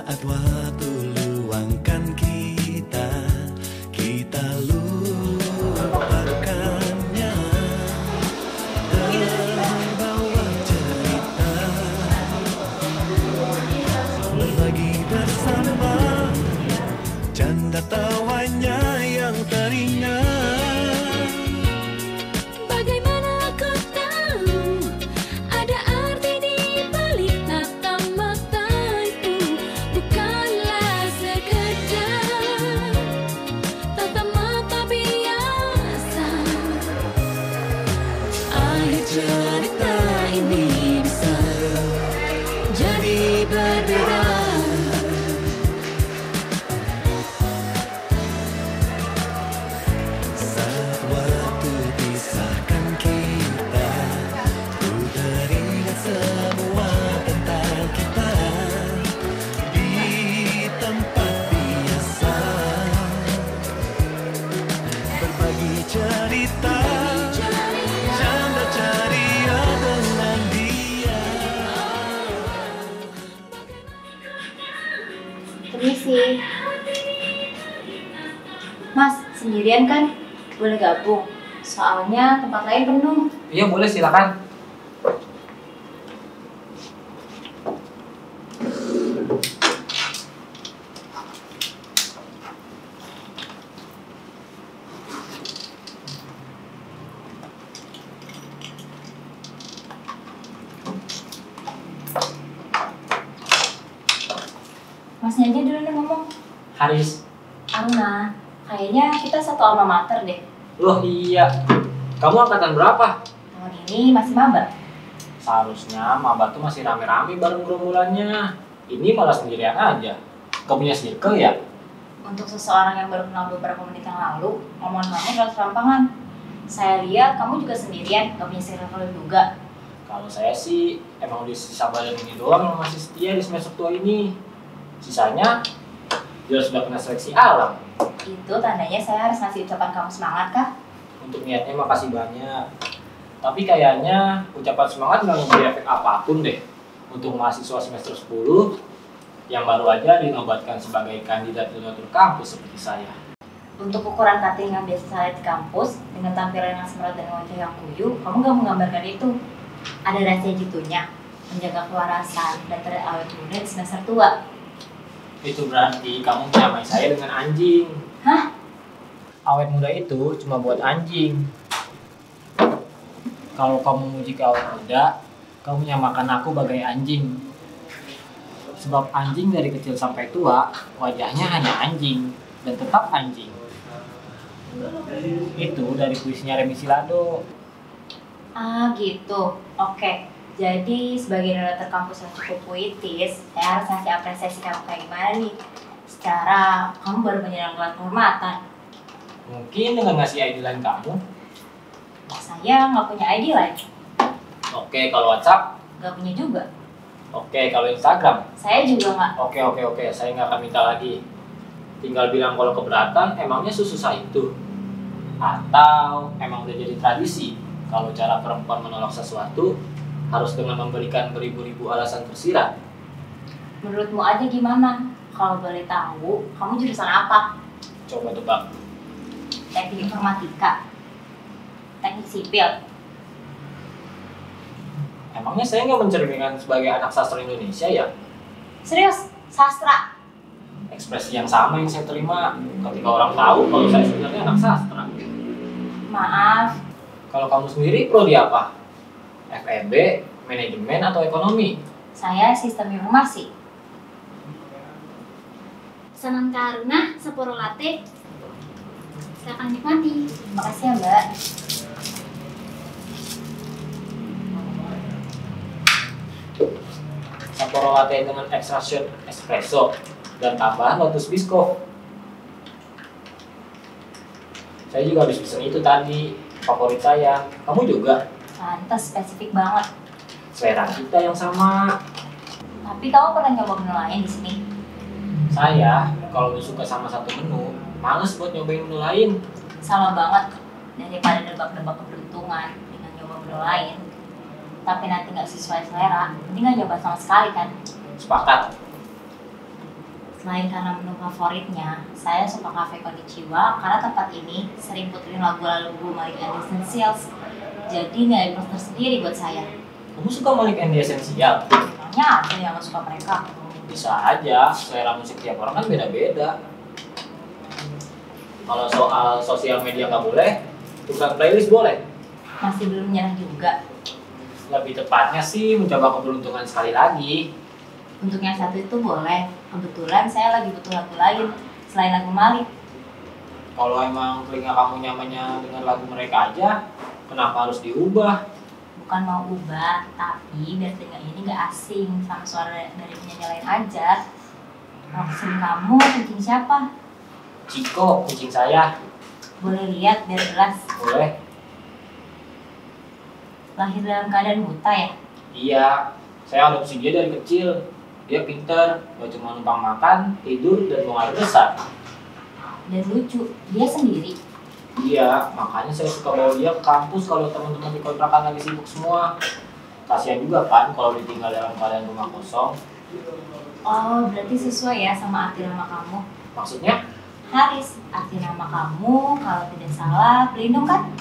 Saat waktu luangkan kita, kita lupakannya. Terbawa cerita, berbagi bersama, canda tawanya yang teringat. Cerita ini bisa jadi berbeda. Saat waktu pisahkan kita, ku teringat semua tentang kita di tempat biasa, berbagi cerita. Permisi. Mas, sendirian kan? Boleh gabung? Soalnya tempat lain penuh. Iya boleh, silakan. Masnya aja dulu nih ngomong. Haris. Aruna, kayaknya kita satu alma mater deh. Loh iya. Kamu angkatan berapa? Tahun ini masih maba. Seharusnya maba tuh masih rame-rame bareng gerombolannya. Ini malah sendirian aja. Kau punya circle ya? Untuk seseorang yang baru kenal beberapa menit yang lalu, omongan kamu terlalu serampangan. Saya lihat kamu juga sendirian, gak punya circle juga. Kalau saya sih emang di sisa badan ini doang yang masih setia di semester tua ini. Sisanya dia sudah kena seleksi alam. Itu tandanya saya harus ngasih ucapan kamu semangat kah? Untuk niatnya makasih banyak. Tapi kayaknya ucapan semangat nggak memberi efek apapun deh. Untuk mahasiswa semester 10 yang baru aja dinobatkan sebagai kandidat donatur kampus seperti saya. Untuk ukuran cutting yang biasa saya lihat di kampus, dengan tampilan yang semerat dan wajah yang kuyu, kamu gak menggambarkan itu. Ada rahasia jitunya, menjaga kewarasan dan terawet muda di semester tua. Itu berarti kamu menyamai saya dengan anjing. Hah? Awet muda itu cuma buat anjing. Kalau kamu memuji awet muda, kamu menyamakan aku bagai anjing. Sebab anjing dari kecil sampai tua, wajahnya hanya anjing dan tetap anjing. Itu dari puisinya Remi Silado. Ah gitu, oke. Jadi sebagai donatur kampus yang cukup puitis, saya harus ngasih apresiasi kamu kayak gimana nih? Secara kamu baru menyerang gelar kehormatan. Mungkin dengan ngasih ID lain kamu. Saya nggak punya ID lain. Oke, kalau WhatsApp. Nggak punya juga. Oke, kalau Instagram. Saya juga nggak. Oke, saya nggak akan minta lagi. Tinggal bilang kalau keberatan, emangnya susah itu? Atau emang udah jadi tradisi? Kalau cara perempuan menolak sesuatu, harus dengan memberikan beribu-ribu alasan tersirat. Menurutmu aja gimana? Kalau boleh tahu, kamu jurusan apa? Coba tebak. Teknik informatika, teknik sipil. Emangnya saya nggak mencerminkan sebagai anak sastra Indonesia ya? Serius, sastra. Ekspresi yang sama yang saya terima ketika orang tahu kalau saya sebenarnya anak sastra. Maaf, Kalau kamu sendiri prodi apa? FEB, manajemen atau ekonomi? saya sistem informasi. Pesanan Kak Aruna, Sapporo Latte. Silakan nikmati. Makasih ya Mbak. Sapporo Latte dengan extra shot espresso dan tambahan lotus bisco. Saya juga habis pesen itu tadi, favorit saya. Kamu juga? Pantes, spesifik banget. Selera kita yang sama. Tapi kamu pernah nyoba menu lain di sini? Saya kalau udah suka sama satu menu, males buat nyobain menu lain. Sama banget. Daripada nebak-nebak keberuntungan dengan nyoba menu lain, tapi nanti nggak sesuai selera, mendingan nyoba sama sekali kan? Sepakat. Selain karena menu favoritnya, saya suka Cafe Konnichiwa karena tempat ini sering puterin lagu-lagu Malik and the Essentials. Jadi nilai plus tersendiri buat saya. Kamu suka Malik and the Essentials? Memangnya ada yang gak suka mereka? Bisa aja, selera musik tiap orang kan beda-beda. Kalau soal sosial media nggak boleh, tukang playlist boleh. Masih belum nyerah juga. Lebih tepatnya sih mencoba keberuntungan sekali lagi. Untuk yang satu itu boleh. Kebetulan saya lagi butuh lagu lain selain lagu Malik. Kalau emang telinga kamu nyamannya dengan lagu mereka aja, kenapa harus diubah? Bukan mau ubah, tapi biar telinga ini gak asing sama suara dari penyanyi lain aja. Kalau kesini kamu, kucing siapa? Ciko, kucing saya. Boleh lihat biar jelas. Boleh? Lahir dalam keadaan buta ya? Iya, saya adopsi dia dari kecil. Dia pintar, gak cuma numpang makan, tidur, dan buang air besar. Dan lucu, dia sendiri. Iya, makanya saya suka bawa dia ke kampus kalau teman-teman di kontrakan lagi sibuk semua. Kasihan juga kan kalau ditinggal dalam keadaan rumah kosong. Oh, berarti sesuai ya sama arti nama kamu. Maksudnya? Haris, arti nama kamu kalau tidak salah pelindung kan?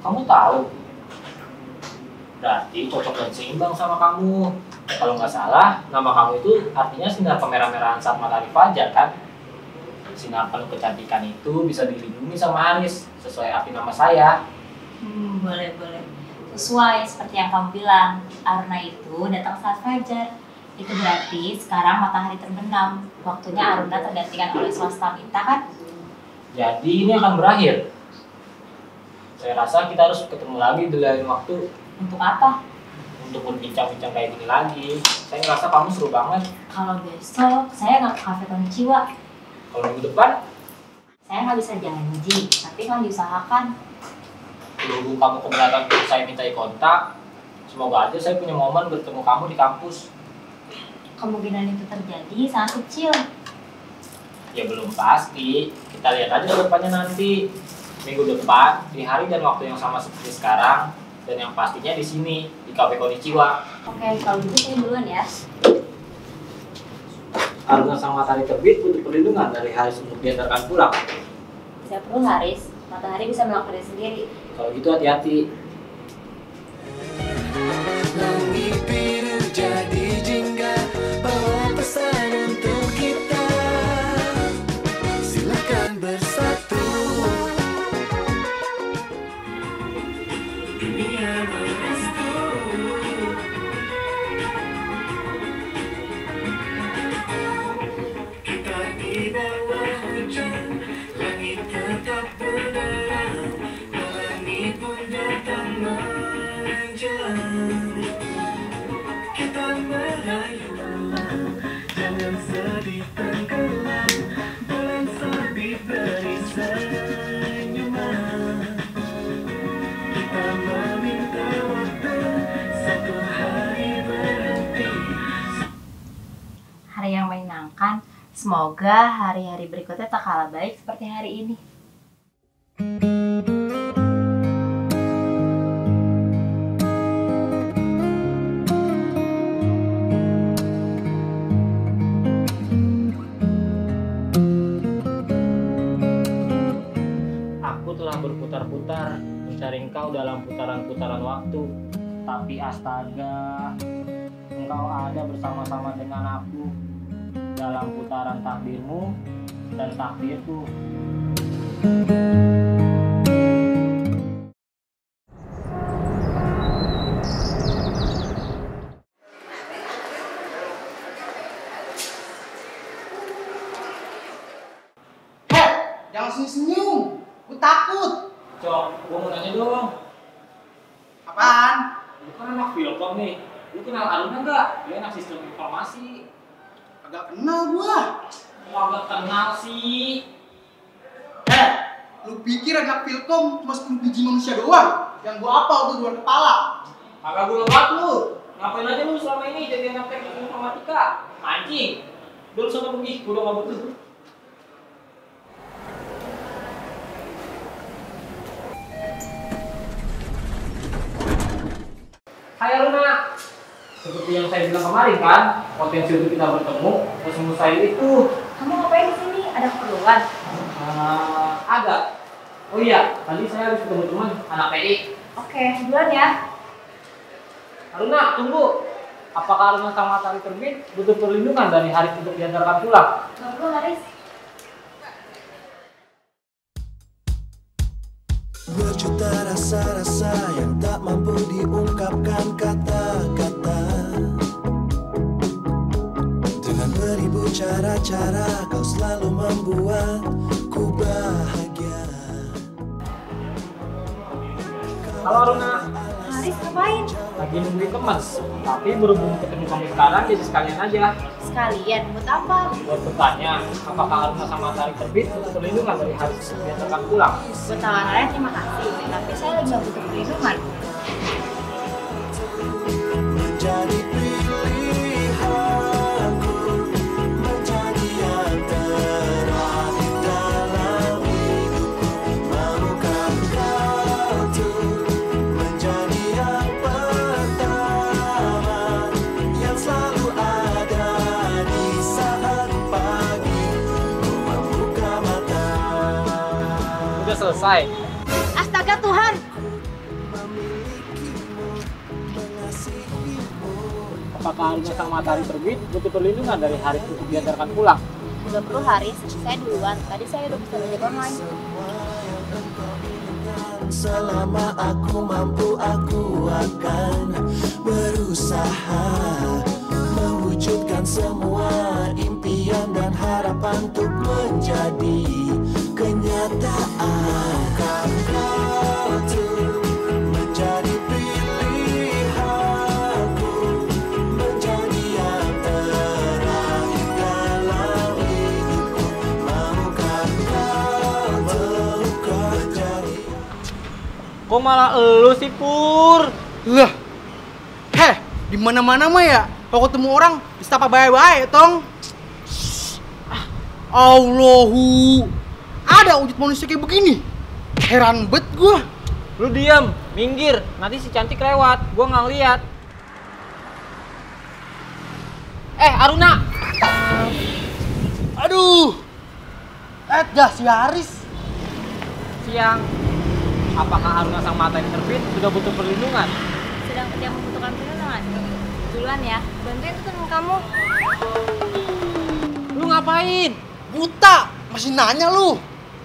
Kamu tahu? Berarti cocok dan seimbang sama kamu. Kalau nggak salah, nama kamu itu artinya sinar kemerah-merahan saat matahari fajar kan? Sinar penuh kecantikan itu bisa dilindungi sama Haris, sesuai arti nama saya. Boleh. Sesuai seperti yang kamu bilang, Aruna itu datang saat fajar. Itu berarti sekarang matahari terbenam. Waktunya Aruna tergantikan oleh swasta minta kan? Jadi ini akan berakhir. Saya rasa kita harus ketemu lagi di lain waktu. Untuk apa? Untuk berbincang-bincang kayak gini lagi. Saya ngerasa kamu seru banget. Kalau besok saya nggak ke Cafe Konnichiwa. Kalau minggu depan, Saya nggak bisa janji, tapi kan diusahakan. berhubung kamu keberatan untuk saya mintai kontak, semoga aja saya punya momen bertemu kamu di kampus. Kemungkinan itu terjadi sangat kecil. Ya belum pasti, kita lihat aja ke depannya nanti. Minggu depan, di hari dan waktu yang sama seperti sekarang, dan yang pastinya di sini, di Cafe Konnichiwa. Oke, kalau gitu saya duluan ya. Aruna sang matahari terbit untuk perlindungan dari Haris untuk diantarkan pulang. Saya perlu Haris, matahari bisa melakukannya sendiri. Kalau gitu hati-hati. Langit biru jadi jingga, bawa pesan untuk kita. Silakan bersatu. Dunia berestu. Kita di bawah hujan, langit tetap berderang, pelangi pun datang menjelang. Kita merayu bulan, jangan sedih tenggelam, bulan sabit beri senyuman. Kita meminta waktu, satu hari berhenti. Hari yang menyenangkan. Semoga hari-hari berikutnya tak kalah baik seperti hari ini. Aku telah berputar-putar mencari engkau dalam putaran-putaran waktu. Tapi astaga, engkau ada bersama-sama dengan aku dalam putaran takdirmu dan takdirku. Jangan senyum-senyum, gue takut. Cok, gua mau nanya dong. Apaan? Lu kan anak Filkom nih. Lu kenal Aruna nggak? Dia anak sistem informasi. Agak kenal gua. Kok gak kenal sih? Lu pikir anak Filkom cuma 10 biji manusia doang? Yang gua apal tuh luar kepala. Agak gua lewat lu. Ngapain aja lu selama ini jadi anak teknik informatika? Mancing. Dulu sana pergi, gua udah gak butuh. Hai Aruna. Seperti yang saya bilang kemarin kan, potensi untuk kita bertemu, mustahil itu. Ada keperluan? Ada. Oh iya, tadi saya harus ketemu teman anak PI. Oke, duluan ya. Aruna, tunggu. Apakah Aruna sama matahari terbit butuh perlindungan dari Haris untuk diantarkan pulang? Gak perlu, Haris. Berjuta rasa-rasa yang tak mampu diungkapkan kata-kata. Dengan beribu cara-cara kau selalu membuatku bahagia. Halo Aruna, Haris ngapain? lagi nungguin teman. Tapi berhubung ketemu kamu sekarang, jadi sekalian aja. Sekalian, buat apa? Buat bertanya, apakah Aruna sama matahari terbit butuh perlindungan dari Haris untuk diantarkan pulang? Buat tawarannya terima kasih, tapi saya lagi gak butuh perlindungan. Menjadi pilihanku, menjadi yang terakhir dalam hidupku. Maukah kau tuh menjadi yang pertama, yang selalu ada di saat pagi ku membuka mata. Udah selesai. Astaga Tuhan! Apakah Aruna sama matahari terbit butuh perlindungan dari Haris untuk diantarkan pulang? Gak perlu Haris, saya duluan. Tadi saya udah bisa belajar online. Selama aku mampu, aku akan berusaha mewujudkan semua impian dan harapan untuk menjadi kenyataan. Kau tuh menjadi pilihanku, menjadi yang terakhir dalam hidupku. Maukah kau tuh menjadi. Kok malah elu sih Pur? Lah, di mana-mana mah ya. Kalau ketemu orang, disapa baik-baik, tong. Allahu, ada wujud manusia kayak begini. Heran bet gua. Lu diam, minggir. Nanti si cantik lewat. Gua nggak ngeliat. Aruna. Aduh, dah si Haris. Siang. Apakah Aruna sang matahari terbit sudah butuh perlindungan? Sedang tidak membutuhkan perlindungan. Duluan ya, bantuin tuh temen kamu. Lu ngapain? Buta, masih nanya lu.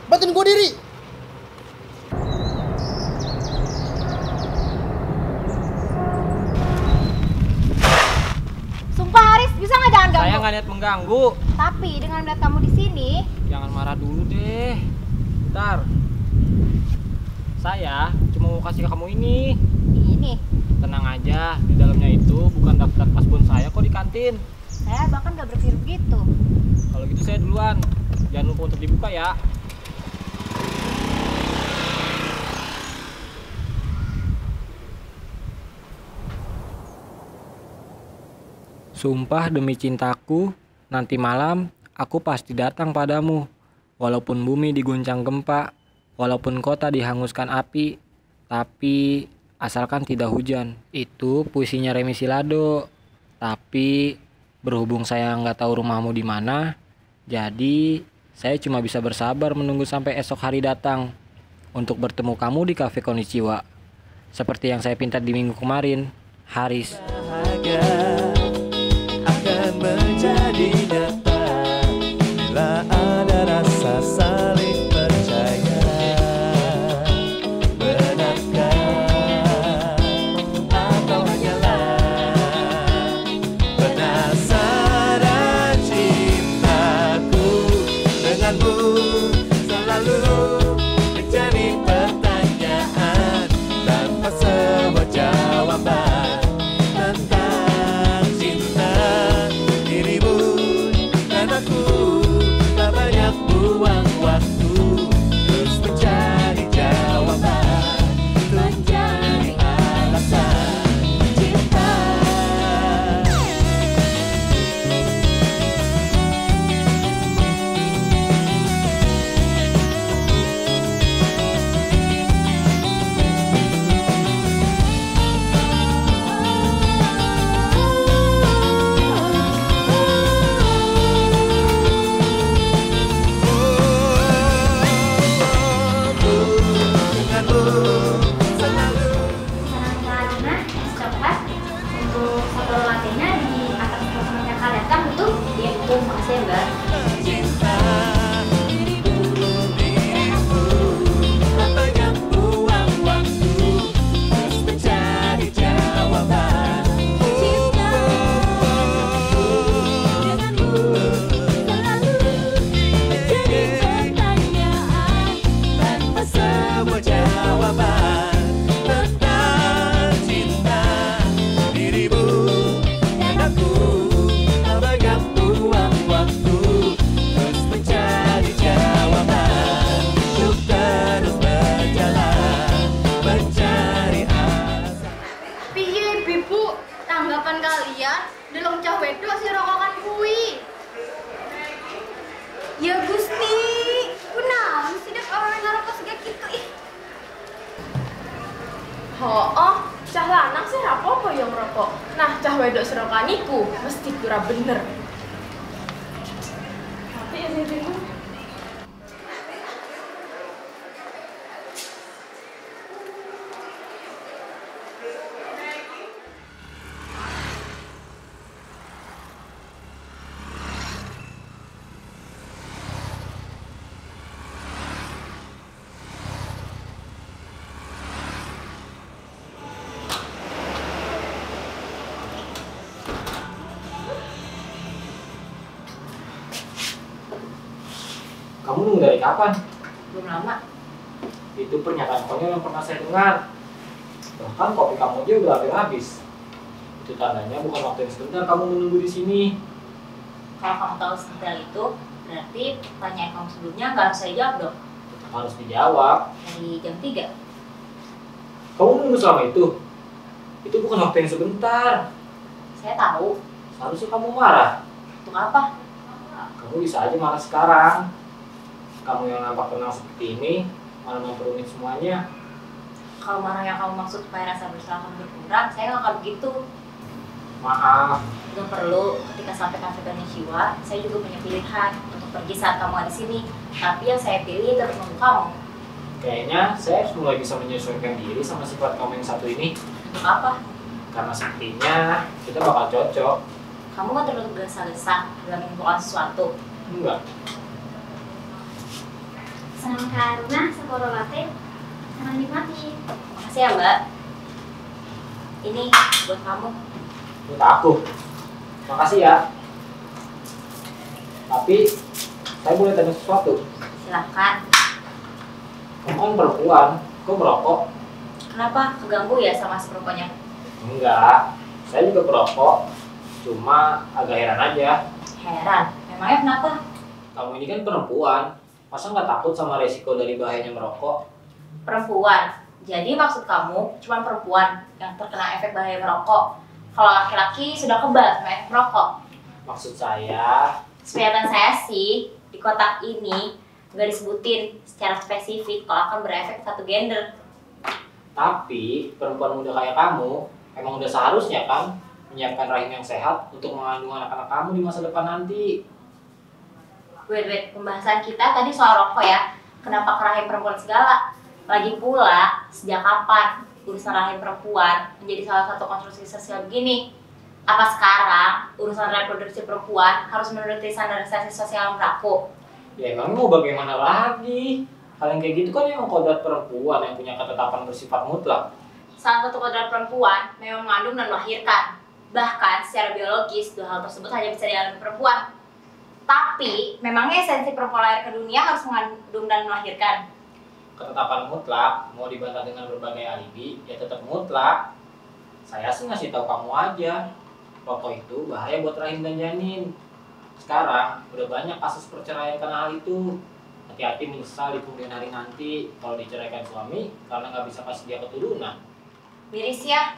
Bantuin gua diri. Sumpah Haris, bisa nggak jangan ganggu? Saya nggak niat mengganggu. Tapi dengan melihat kamu di sini, Jangan marah dulu deh. Bentar. Saya cuma mau kasih ke kamu ini. Tenang aja, di dalamnya itu bukan daftar kasbon saya kok di kantin. saya bahkan gak berpikir begitu. Kalau gitu saya duluan. Jangan lupa untuk dibuka ya. Sumpah demi cintaku, nanti malam aku pasti datang padamu. Walaupun bumi diguncang gempa, walaupun kota dihanguskan api, tapi asalkan tidak hujan. Itu puisinya Remi Silado. Tapi berhubung saya nggak tahu rumahmu di mana, jadi saya cuma bisa bersabar menunggu sampai esok hari datang untuk bertemu kamu di Cafe Konnichiwa. Seperti yang saya pinta di minggu kemarin, Haris. Bahagia akan menjadi nyata bila ada rasa saling percaya. Benarkah atau hanyalah penasaran cintaku denganmu selalu menjadi pertanyaan tanpa sebuah jawaban tentang Makasih ya, Mbak. Cinta dirimu, apakah buang waktu terus mencari jawaban. Cinta denganmu selalu jadi pertanyaan tanpa sebuah jawaban. Tentang cinta dirimu dan aku, apakah buang waktu terus mencari jawaban. Untuk terus berjalan mencari alasan. Piye Bibu, tanggapan kalian delong cah wedok si rokokan kuwi? Ya Gusti, kunaon sih dek orang ngarokok segak gitu ih. Oh, cah lanang sih rapopo yang ngerokok. Nah, cah wedok serokan iku mesti kura bener. Tapi ya sih Bibu. Kamu nunggu dari kapan? Belum lama. Itu pernyataan konyol yang pernah saya dengar. Bahkan kopi kamu aja udah hampir habis. Itu tandanya bukan waktu yang sebentar kamu menunggu di sini. Kalau kamu tahu sebentar itu, berarti pertanyaan kamu sebelumnya nggak harus saya jawab dong. Tetap harus dijawab. Dari jam 3. Kamu menunggu selama itu? Itu bukan waktu yang sebentar. Saya tahu. Seharusnya kamu marah. Untuk apa? Kamu bisa aja marah sekarang. Kamu yang nampak tenang seperti ini, malah memperumit semuanya. Kalau marah yang kamu maksud supaya rasa bersalah kamu berkurang, saya nggak akan begitu. Maaf, Nggak perlu, ketika sampai kafe Ganeshiwa, saya juga punya pilihan untuk pergi saat kamu ada di sini. Tapi yang saya pilih tetap menunggu kamu. kayaknya saya harus mulai bisa menyesuaikan diri sama sifat kamu yang satu ini. Untuk apa? Karena sepertinya kita bakal cocok. Kamu kan terlalu gesa-gesa dalam menentukan sesuatu. Enggak. Senang karena Sapporo Latte sangat nikmati. Makasih ya, Mbak. Ini buat kamu. Buat aku. Makasih ya. Tapi saya boleh tanya sesuatu. Silahkan. Kamu kan perempuan, kok merokok? Kenapa? Keganggu ya sama si perempuannya? Enggak. Saya juga perokok. Cuma agak heran aja. Heran. Memangnya kenapa? Kamu ini kan perempuan. Masa nggak takut sama resiko dari bahayanya merokok? Perempuan. Jadi maksud kamu cuma perempuan yang terkena efek bahaya merokok. Kalau laki-laki sudah kebal sama efek merokok. Maksud saya, Sepengetahuan saya sih, di kotak ini nggak disebutin secara spesifik kalau akan berefek satu gender. tapi perempuan muda kayak kamu emang udah seharusnya kan menyiapkan rahim yang sehat untuk mengandung anak-anak kamu di masa depan nanti. Wait, pembahasan kita tadi soal rokok ya. Kenapa ke rahim perempuan segala? Lagi pula, sejak kapan urusan rahim perempuan menjadi salah satu konstruksi sosial begini? Apa sekarang urusan reproduksi perempuan harus menuruti standarisasi sosial yang berlaku? Ya emang mau bagaimana lagi? Hal yang kayak gitu kan emang kodrat perempuan yang punya ketetapan bersifat mutlak. Salah satu kodrat perempuan memang mengandung dan melahirkan. Bahkan secara biologis, dua hal tersebut hanya bisa dialami perempuan. Tapi, memangnya esensi perempuan lahir ke dunia harus mengandung dan melahirkan? Ketetapan mutlak mau dibantah dengan berbagai alibi ya tetap mutlak. Saya sih ngasih tahu kamu aja, rokok itu bahaya buat rahim dan janin. Sekarang udah banyak kasus perceraian karena hal itu. Hati-hati menyesal di kemudian hari nanti kalau diceraikan suami karena nggak bisa kasih dia keturunan. Miris ya,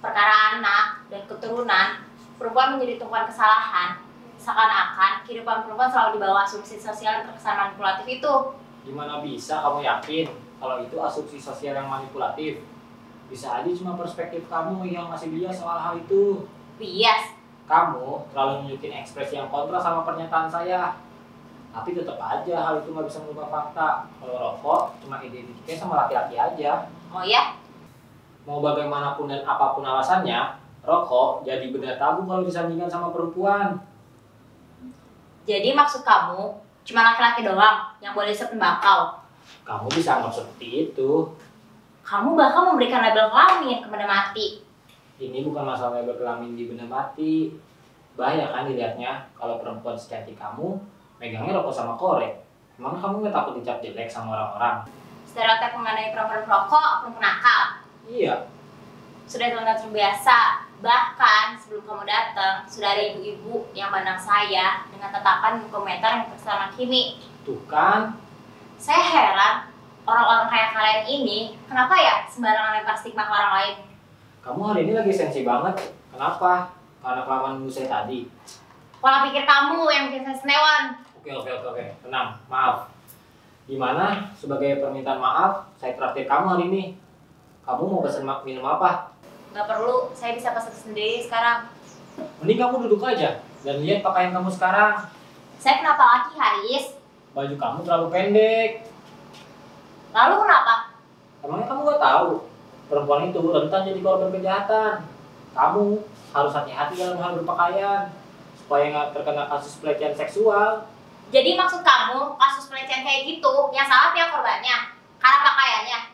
perkara anak dan keturunan, perempuan menjadi tumpuan kesalahan. Seakan-akan kehidupan perempuan selalu di bawah asumsi sosial yang terkesan manipulatif itu. Gimana bisa kamu yakin kalau itu asumsi sosial yang manipulatif? Bisa aja cuma perspektif kamu yang masih bias soal hal itu. Bias. Kamu terlalu nunjukin ekspresi yang kontra sama pernyataan saya. Tapi tetap aja hal itu nggak bisa mengubah fakta. Kalau rokok cuma identiknya sama laki-laki aja. Oh ya? Mau bagaimanapun dan apapun alasannya, rokok jadi benda tabu kalau disandingkan sama perempuan. Jadi maksud kamu cuma laki-laki doang yang boleh isep tembakau? Kamu bisa anggap seperti itu. Kamu bahkan memberikan label kelamin ke benda mati. Ini bukan masalah label kelamin di benda mati. Bahaya kan dilihatnya kalau perempuan secantik kamu megangnya rokok sama korek. Emang kamu nggak takut dicap jelek sama orang-orang? Stereotip mengenai perempuan perokok, perempuan nakal. Iya. Sudah terbiasa. Bahkan sebelum kamu datang, sudah ada ibu-ibu yang pandang saya dengan tatapan komentar yang terserah Kimi. Tuh kan. Saya heran, orang-orang kayak kalian ini, kenapa ya sembarangan lempar stigma ke orang lain? Kamu hari ini lagi sensi banget. Kenapa? Karena kelamaan dulu saya tadi. Pola pikir kamu yang bikin saya senewan. Oke. Tenang, maaf. Gimana? Sebagai permintaan maaf, saya traktir kamu hari ini. Kamu mau pesen minum apa? Gak perlu, saya bisa pesan sendiri sekarang. Mending kamu duduk aja dan lihat pakaian kamu sekarang. Saya kenapa lagi, Haris? Baju kamu terlalu pendek. Lalu kenapa? Emangnya kamu gak tahu? Perempuan itu rentan jadi korban kejahatan. Kamu harus hati-hati dalam hal berpakaian supaya nggak terkena kasus pelecehan seksual. Jadi maksud kamu, kasus pelecehan kayak gitu, yang salah pihak korbannya? Karena pakaiannya?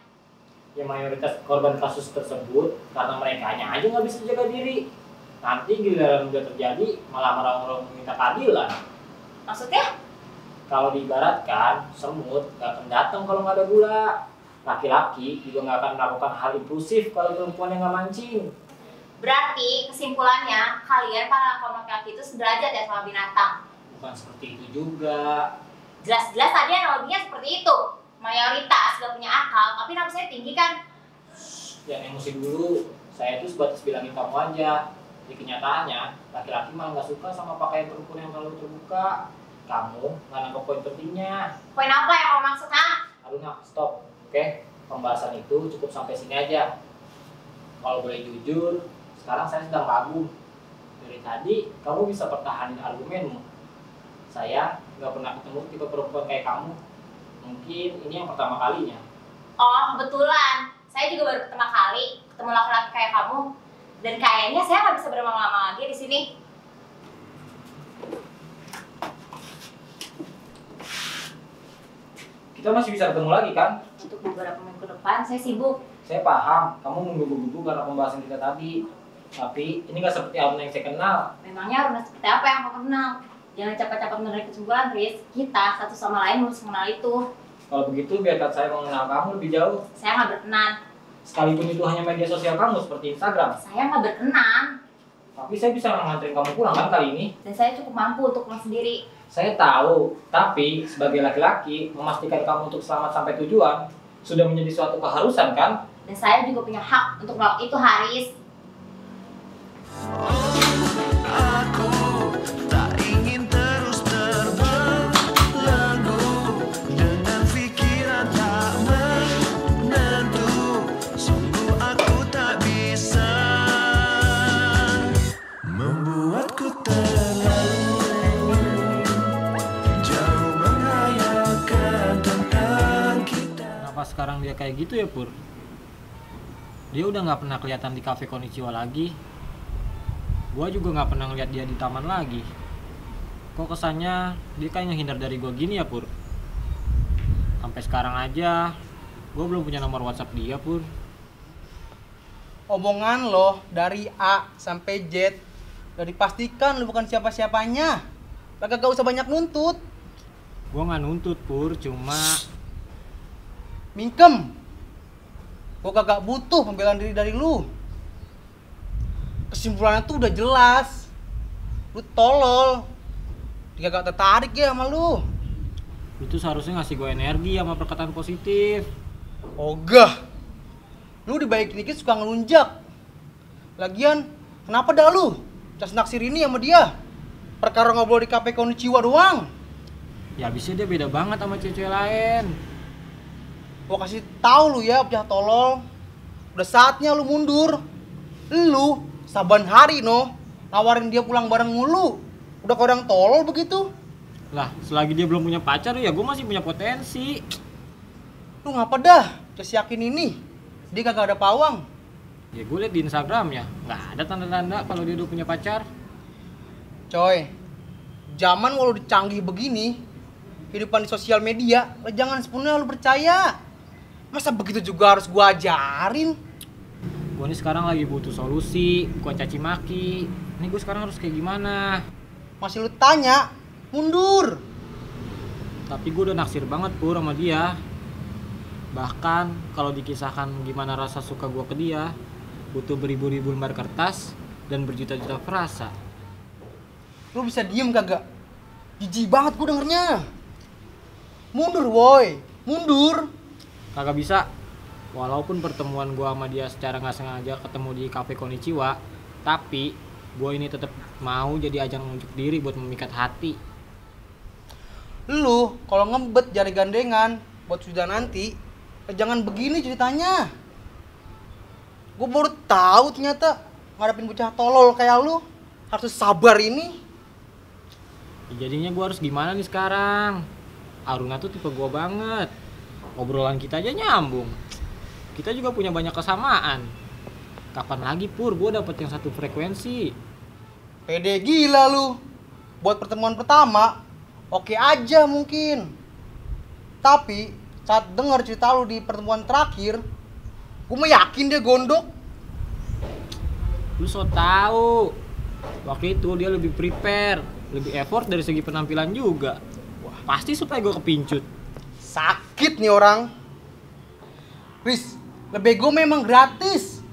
Ya mayoritas korban kasus tersebut karena merekanya aja nggak bisa jaga diri. Nanti giliran udah terjadi malah orang-orang meminta keadilan. Maksudnya? Kalau diibaratkan, semut gak akan datang kalau nggak ada gula. Laki-laki juga nggak akan melakukan hal impulsif kalau perempuan yang nggak mancing. Berarti kesimpulannya, kalian para kaum laki-laki itu sederajat ya sama binatang. Bukan seperti itu juga. Jelas-jelas tadi analoginya seperti itu. Mayoritas gak punya akal, tapi nafsunya tinggi kan? Jangan emosi dulu. Saya itu sebatas bilangin kamu aja. Di kenyataannya, laki-laki malah nggak suka sama pakaian perempuan yang terlalu terbuka. Kamu nggak nangkep poin pentingnya. Poin apa yang kamu maksud, ha? Aduh, stop. Oke, pembahasan itu cukup sampai sini aja. Kalau boleh jujur, sekarang saya sedang kagum. Dari tadi, kamu bisa pertahanin argumenmu. Saya nggak pernah ketemu tipe perempuan kayak kamu. Mungkin ini yang pertama kalinya. Oh, kebetulan. Saya juga baru pertama kali ketemu laki-laki kayak kamu. Dan kayaknya saya nggak bisa berlama-lama lagi di sini. Kita masih bisa ketemu lagi kan? Untuk beberapa minggu depan, saya sibuk. Saya paham, kamu menggugu-gugu karena pembahasan kita tadi. Tapi ini nggak seperti Aruna yang saya kenal. Memangnya Aruna seperti apa yang kamu kenal? Jangan cepat-cepat menarik kesimpulan, Riz. Kita satu sama lain harus mengenal itu. Kalau begitu, biarkan saya mengenal kamu lebih jauh. Saya nggak berkenan. Sekalipun itu hanya media sosial kamu seperti Instagram. Saya nggak berkenan. Tapi saya bisa nganterin kamu pulang kan kali ini? Dan saya cukup mampu untuk pulang sendiri. Saya tahu, tapi sebagai laki-laki, memastikan kamu untuk selamat sampai tujuan sudah menjadi suatu keharusan kan? Dan saya juga punya hak untuk melakukan itu, Haris. Aku tak ingin terus terbelenggu dengan pikiran tak menentu. Sungguh aku tak bisa membuatku terlalu jauh menghayalkan tentang kita. Kenapa sekarang dia kayak gitu ya, Pur? Dia udah nggak pernah kelihatan di kafe Konnichiwa lagi. Gua juga nggak pernah ngeliat dia di taman lagi. Kok kesannya dia kayak ngehindar dari gua gini ya, Pur? Sampai sekarang aja gua belum punya nomor WhatsApp dia, Pur. Omongan lo dari A sampai Z udah dipastikan lo bukan siapa-siapanya. Gak usah banyak nuntut. Gua nggak nuntut, Pur, cuma Mingkem. Gua kagak butuh pembelaan diri dari lu. Kesimpulannya tuh udah jelas. Lu tolol. Dia gak tertarik ya sama lu. itu seharusnya ngasih gue energi sama perkataan positif. Ogah. Lu dibaikin dikit suka ngelunjak. Lagian, kenapa dah lu cas naksir ini sama dia? Perkara ngobrol di kafe Konnichiwa doang. Ya abisnya dia beda banget sama cewek lain. Gua kasih tahu lu ya, bocah tolol. Udah saatnya lu mundur. Lu saban hari no nawarin dia pulang bareng mulu. Udah kayak orang tolol begitu. Lah, selagi dia belum punya pacar ya gue masih punya potensi. Lu ngapa dah? Just yakin ini. Dia kagak ada pawang. Ya gue liat di Instagram ya, nggak ada tanda-tanda kalau dia udah punya pacar. Coy, Zaman walau canggih begini, kehidupan di sosial media, lah jangan sepenuhnya lu percaya. Masa begitu juga harus gua ajarin? Gue nih sekarang lagi butuh solusi, bukan caci maki. Ini gue sekarang harus kayak gimana? Masih lu tanya, mundur. Tapi gue udah naksir banget Pur sama dia. Bahkan kalau dikisahkan gimana rasa suka gue ke dia, butuh beribu-ribu lembar kertas dan berjuta-juta frasa. Lu bisa diem kagak? Jijik banget gua dengernya. Mundur woi, mundur. Kagak bisa. Walaupun pertemuan gue sama dia secara nggak sengaja ketemu di Cafe Konichiwa, tapi gue ini tetap mau jadi ajang unjuk diri buat memikat hati. Lu kalau ngebet jari gandengan buat sudah nanti, jangan begini ceritanya. Gue baru tahu ternyata ngadepin bocah tolol kayak lu harus sabar ini. Ya, jadinya gue harus gimana nih sekarang? Aruna tuh tipe gue banget. Obrolan kita aja nyambung. Kita juga punya banyak kesamaan. Kapan lagi Pur gue dapet yang satu frekuensi? Pede gila lu. Buat pertemuan pertama, oke aja mungkin. Tapi saat dengar cerita lu di pertemuan terakhir, gue mah yakin dia gondok. Lu so tau. Waktu itu dia lebih prepare, lebih effort dari segi penampilan juga. Wah, pasti supaya gue kepincut. Sakit nih orang. Riz, lebih gue memang gratis.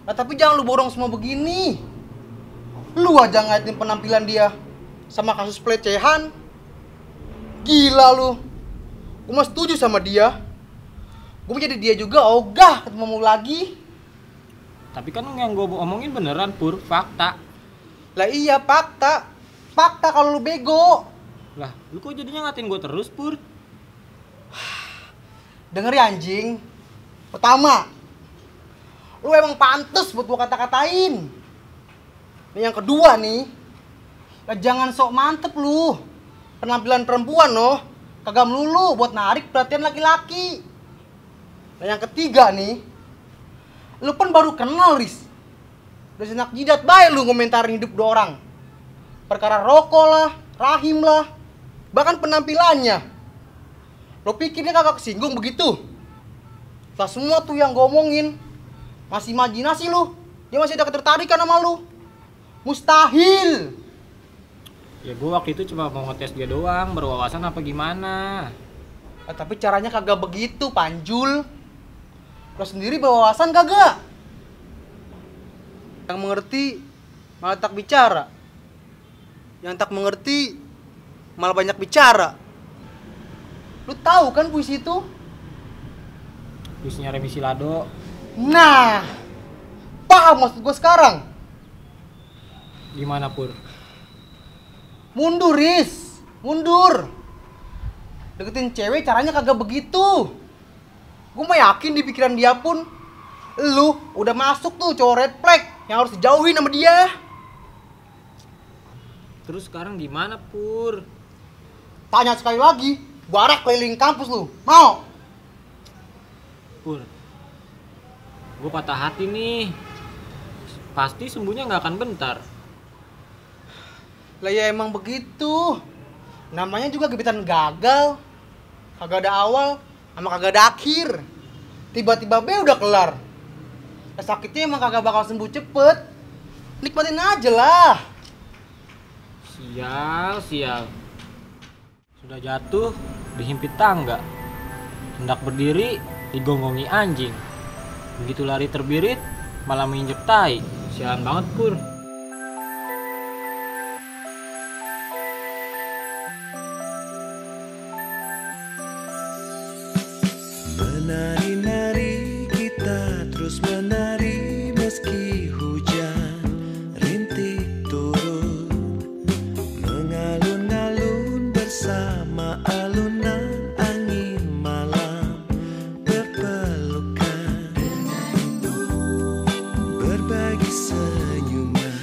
Nah, tapi jangan lu borong semua begini. Lu aja ngaitin penampilan dia sama kasus pelecehan. Gila lu. Gue mah setuju sama dia. Gue mau jadi dia juga ogah ketemu lagi. Tapi kan yang gue omongin beneran Pur, fakta. Lah iya fakta. Fakta kalau lu bego. Lah, lu kok jadinya ngatain gue terus Pur? Denger ya anjing. Pertama, lu emang pantes buat gua kata-katain. Nih yang kedua nih, lah jangan sok mantep lu. Penampilan perempuan loh, kagak melulu buat narik perhatian laki-laki. Nah yang ketiga nih, lu kan baru kenal Riz. Udah senak jidat bae lu ngomentarin hidup dua orang. Perkara rokok lah, rahim lah, bahkan penampilannya. Lo pikir dia kagak kesinggung begitu? Setelah semua tuh yang gue omongin, masih imajinasi lu. Dia masih ada ketertarikan sama lu. Mustahil. Ya gue waktu itu cuma mau ngetes dia doang, berwawasan apa gimana. Tapi caranya kagak begitu, Panjul. Lo sendiri berwawasan kagak? Yang mengerti malah tak bicara. Yang tak mengerti malah banyak bicara. Lu tahu kan puisi itu? Puisinya Remi Silado. Nah, paham maksud gue sekarang. Gimana Pur? Mundur Riz, mundur. Deketin cewek caranya kagak begitu. Gue mah yakin di pikiran dia pun lu udah masuk tuh cowok red flag yang harus dijauhin sama dia. Terus sekarang gimana Pur? Tanya sekali lagi, gua arah keliling kampus lu. Mau? Pur, gue patah hati nih. Pasti sembuhnya nggak akan bentar. Lah ya emang begitu. Namanya juga gebetan gagal. Kagak ada awal, sama kagak ada akhir. Tiba-tiba be udah kelar. Lah sakitnya emang kagak bakal sembuh cepet. Nikmatin aja lah. Sial. Sudah jatuh, dihimpit tangga. Hendak berdiri, digonggongi anjing. Begitu lari terbirit, malah menginjek tai. Sialan banget Pur. Menari-nari kita terus menari meski hujan rintik turun, mengalun-alun bersama alunan angin malam berpelukan, berbagi senyuman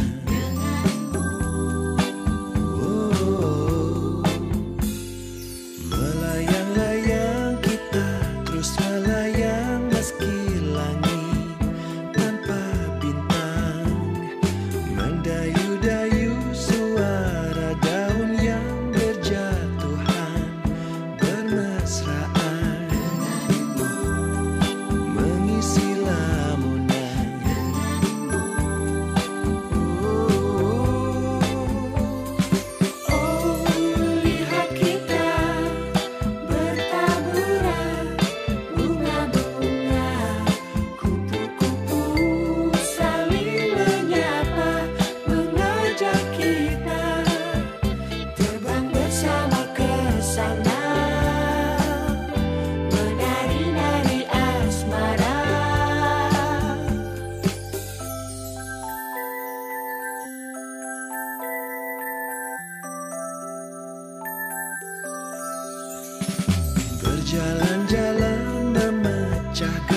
Jalan-jalan memecahkan